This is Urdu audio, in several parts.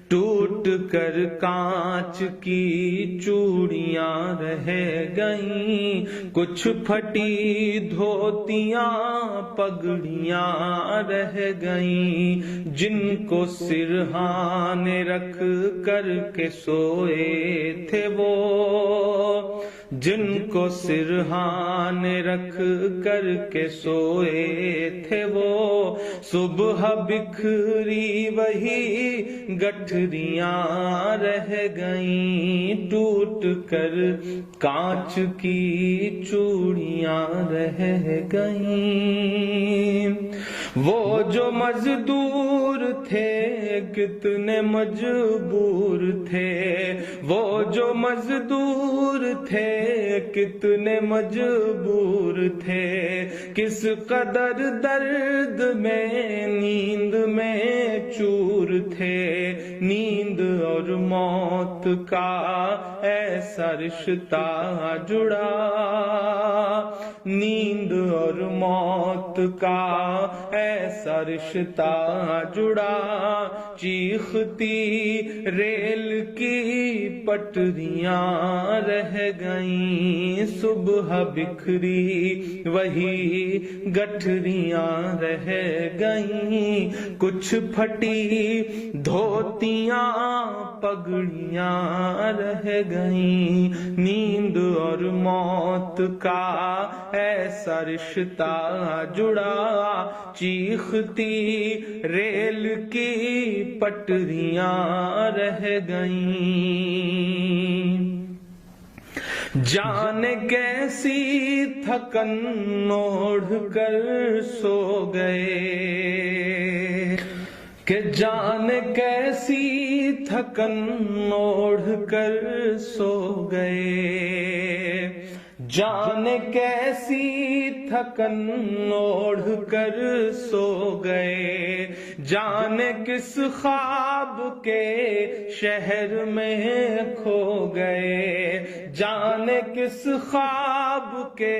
ٹوٹ کر کانچ کی چوڑیاں رہ گئیں، کچھ پھٹی دھوتیاں پگڑیاں رہ گئیں، جن کو سرہانے رکھ کر کے سوئے تھے وہ، جن کو سرہانے رکھ کر کے سوئے تھے وہ، صبح بکھری وہی گٹھریاں رہ گئیں، ٹوٹ کر کانچ کی چوڑیاں رہ گئیں۔ وہ جو مزدور تھے کتنے مجبور تھے، وہ جو مزدور تھے کتنے مجبور تھے، کس قدر درد میں نیند میں چور تھے، نیند اور موت کا ایسا رشتہ جڑا، نیند اور موت کا ایسا رشتہ جڑا، چیختی ریل کی پٹریاں رہ گئیں، صبح بکھری وہی گٹھریاں رہ گئیں، کچھ پھٹی دھوتیاں پگڑیاں رہ گئیں، نیند اور موت کا ایسا رشتہ جڑا، چیختی ریل کی پٹریاں رہ گئیں۔ جانے کیسی تھکن اوڑھ کر سو گئے، کہ جانے کیسی تھکن اوڑھ کر سو گئے، جانے کیسی تھکن اوڑھ کر سو گئے، جانے کس خواب کے شہر میں کھو گئے، جانے کس خواب کے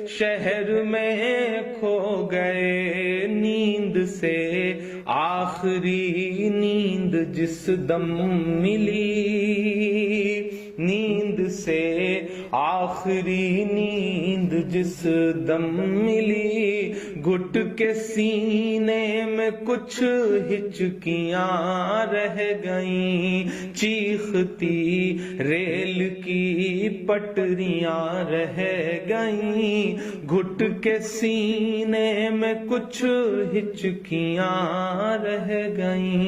شہر میں کھو گئے، نیند سے آخری نیند جس دم ملی، نیند سے آخری نیند جس دم ملی، گھٹ کے سینے میں کچھ ہچکیاں رہ گئیں، چیختی ریل کی پٹریاں رہ گئیں، گھٹ کے سینے میں کچھ ہچکیاں رہ گئیں۔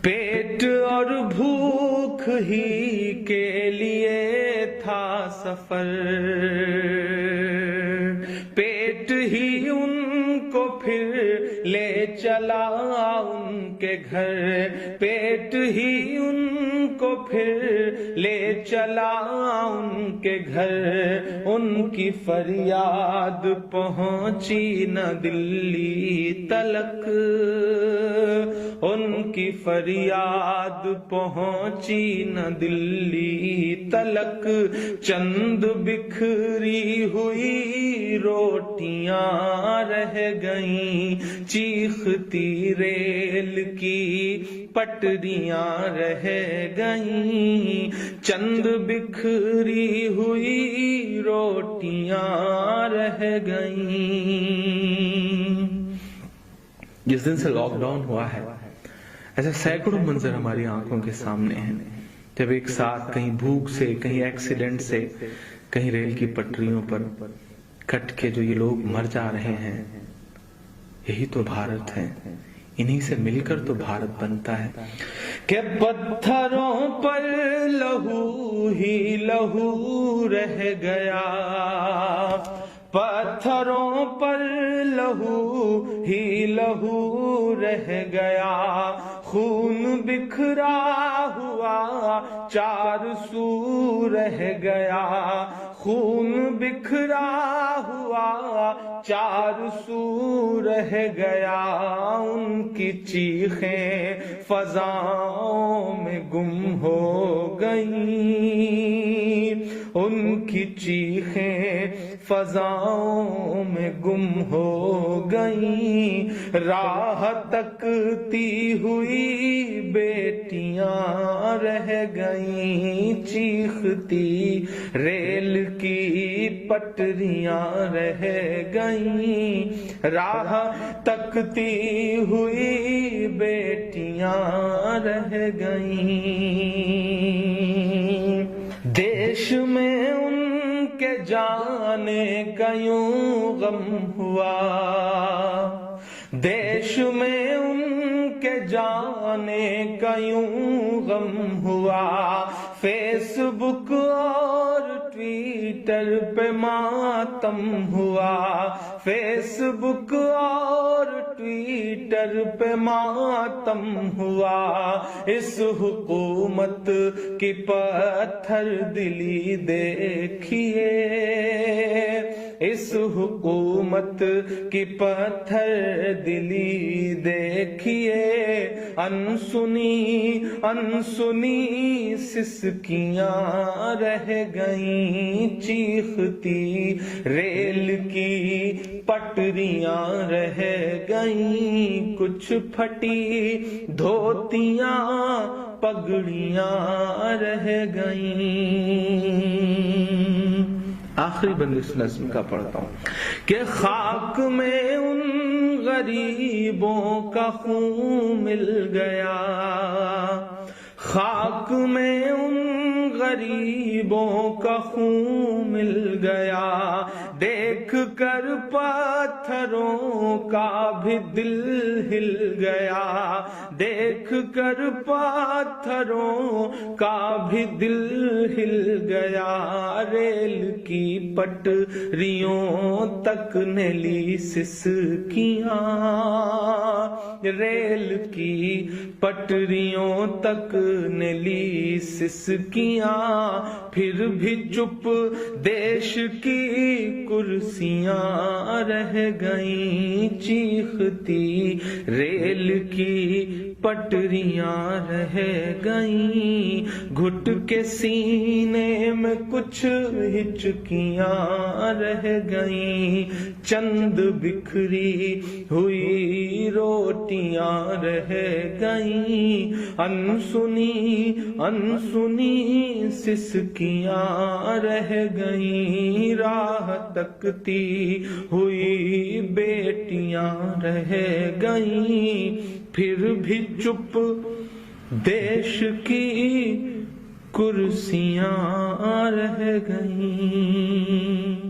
پیٹ اور بھوک ہی کے لیے تھا سفر، پیٹ ہی ان کو پھر لے چلا ان کے گھر، پیٹ ہی ان کو پھر لے چلا ان کے گھر، ان کی فریاد پہنچی نہ دلی تلک، ان کی فریاد پہنچی نہ دلی تلک، چند بکھری ہوئی روٹیاں رہ گئیں، چیختی ریل کی پٹریاں رہ گئیں، چند بکھری ہوئی روٹیاں رہ گئیں۔ جس دن سے لاک ڈاؤن ہوا ہے ایسے سینکڑوں منظر ہماری آنکھوں کے سامنے ہیں، جب ایک ساتھ کہیں بھوک سے، کہیں ایکسیڈنٹ سے، کہیں ریل کی پٹریوں پر کٹ کے جو یہ لوگ مر جا رہے ہیں، یہی تو بھارت ہے، انہی سے مل کر تو بھارت بنتا ہے۔ کہ پتھروں پر لہو ہی لہو رہ گیا، پتھروں پر لہو ہی لہو رہ گیا، خون بکھرا ہوا چار سو رہ گیا، خون بکھرا ہوا چار سو رہ گیا، ان کی چیخیں فضاؤں میں گم ہو گئیں، ان کی چیخیں فضاؤں میں گم ہو گئیں، راہ تکتی ہوئی بیٹیاں رہ گئیں، چیختی ریل کی پٹریاں رہ گئیں، راہ تکتی ہوئی بیٹیاں رہ گئیں۔ دیش میں ان کے جانے کا یوں غم ہوا، دیش میں ان کے جانے کا یوں غم ہوا، فیس بک اور ٹویٹر پہ ماتم ہوا، فیس بک اور ٹویٹر پہ ماتم ہوا، اس حکومت کی پتھر دلی دیکھیے، اس حکومت کی پتھر دلی دیکھیے، انسنی انسنی سسکیاں رہ گئیں، چیختی ریل کی پٹریاں رہ گئیں، کچھ پھٹی دھوتیاں پگڑیاں رہ گئیں۔ آخری بند اس نظم کا پڑھتا ہوں کہ خاک میں ان غریبوں کا خون مل گیا، خاک میں ان غریبوں کا خون مل گیا، دیکھ کر پتھروں کا بھی دل ہل گیا، دیکھ کر پتھروں کا بھی دل ہل گیا، ریل کی پٹریوں تک نے لی سسکیاں، ریل کی پٹریوں تک نے لی سسکیاں، پھر بھی چپ دیش کی کرسیاں رہ گئیں، چیختی ریل کی پٹریاں رہ گئیں، گھٹ کے سینے میں کچھ ہچکیاں رہ گئیں، چند بکھری ہوئی روٹیاں رہ گئیں، انسنی انسنی سسکیاں رہ گئیں، راہ تکتی ہوئی بیٹیاں رہ گئیں، پھر بھی چپ دیش کی کرسیاں رہ گئیں۔